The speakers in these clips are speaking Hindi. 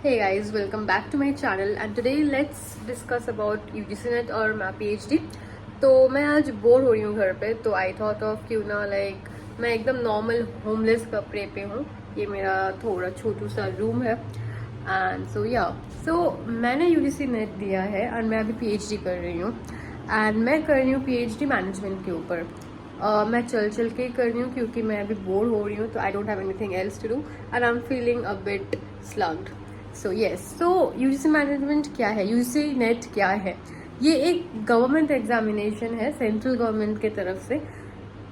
Hey guys, welcome back to my channel and today let's discuss about UGC NET और मैं PhD। तो मैं आज बोर हो रही हूँ घर पे, तो आई थॉट ऑफ क्यों ना मैं एकदम नॉर्मल होमलेस कपड़े पे हूँ। ये मेरा थोड़ा छोटू सा रूम है एंड सो मैंने UGC NET दिया है एंड मैं अभी PhD कर रही हूँ एंड मैं कर रही हूँ PhD मैनेजमेंट के ऊपर। मैं चल के कर रही हूँ क्योंकि मैं अभी बोर हो रही हूँ, तो I don't have anything else to do and I am feeling a bit slugged. So UGC management क्या है, यूजीसी नेट क्या है? ये एक गवर्नमेंट एग्जामिनेशन है सेंट्रल गवर्नमेंट के तरफ से।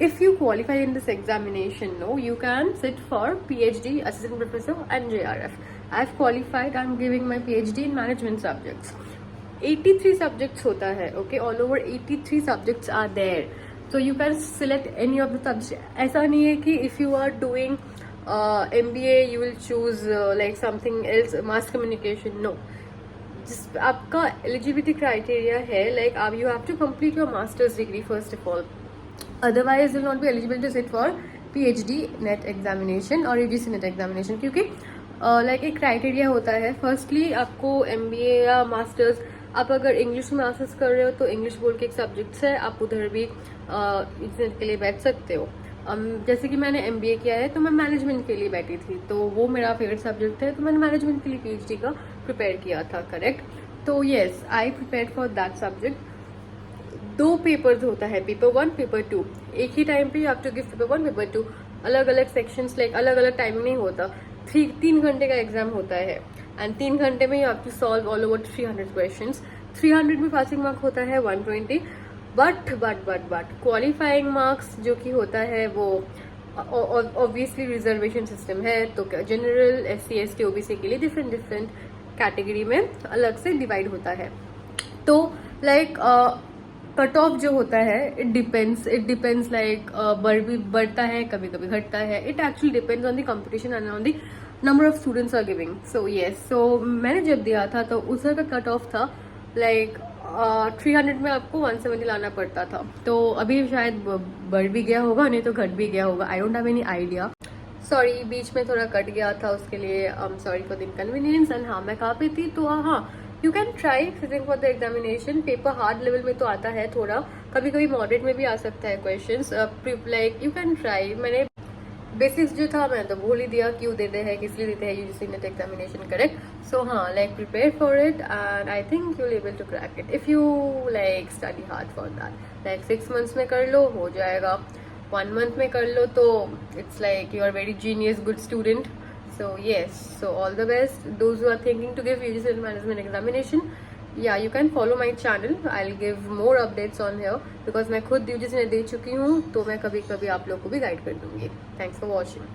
If you qualify in this examination, no you can sit for PhD assistant professor and JRF। I have qualified, I am giving my PhD in management subjects. 83 subjects होता है, okay, all over 83 subjects are there, so you can select any of the subjects। ऐसा नहीं है कि if you are doing MBA you will choose like something else, mass communication, no। जिस आपका एलिजिबिलिटी क्राइटेरिया है, like you have to complete your master's degree first of all, otherwise you will not be eligible to sit for PhD NET examination और UGC NET examination। क्योंकि एक क्राइटेरिया होता है। फर्स्टली आपको MBA या मास्टर्स, आप अगर इंग्लिश में मास्टर्स कर रहे हो तो इंग्लिश बोर्ड के एक सब्जेक्ट्स है, आप उधर भी इंटरनेट के लिए बैठ सकते हो। जैसे कि मैंने MBA किया है तो मैं मैनेजमेंट के लिए बैठी थी, तो वो मेरा फेवरेट सब्जेक्ट है, तो मैंने मैनेजमेंट के लिए PhD का प्रिपेयर किया था, करेक्ट। तो yes, I prepare for that subject. 2 papers होता है, पेपर 1 पेपर 2। एक ही टाइम पे you have to give paper 1 paper 2, अलग अलग सेक्शंस, अलग अलग टाइमिंग नहीं होता। 3 घंटे का एग्जाम होता है एंड 3 घंटे में you have to solve all over 300 questions. 300 में पासिंग मार्क होता है 120, बट क्वालिफाइंग मार्क्स जो कि होता है वो ऑब्वियसली रिजर्वेशन सिस्टम है, तो जनरल, SC ST OBC के लिए डिफरेंट कैटेगरी में अलग से डिवाइड होता है। तो कट ऑफ जो होता है, इट डिपेंड्स बढ़ता है, कभी कभी घटता है। It actually depends on the competition and on the number of students are giving. So मैंने जब दिया था तो उस का कट ऑफ था 300 में आपको 170 लाना पड़ता था। तो अभी शायद बढ़ भी गया होगा, नहीं तो घट भी गया होगा, I don't have any idea. Sorry, बीच में थोड़ा कट गया था, उसके लिए I am sorry for the inconvenience. And हाँ, मैं कहाँ पे थी, तो हाँ, you can try sitting for the examination. Paper hard level में तो आता है थोड़ा, कभी कभी मॉडरेट में भी आ सकता है क्वेश्चंस, यू कैन ट्राई। मैंने बेसिक्स जो था मैं तो भूल ही दिया, क्यों देते हैं, किस लिए देते हैं UGC NET examination, correct. So हाँ, prepare for it and I think you will able to crack it if you study hard for that. 6 months में कर लो, हो जाएगा। 1 मंथ में कर लो तो it's you are very genius, good student. So yes, so all the best those who are thinking to give UGC management examination। Yeah, you can follow my channel, I'll give more updates on here because मैं खुद UGC ने दे चुकी हूँ, तो मैं कभी कभी आप लोग को भी गाइड कर दूंगी। Thanks for watching।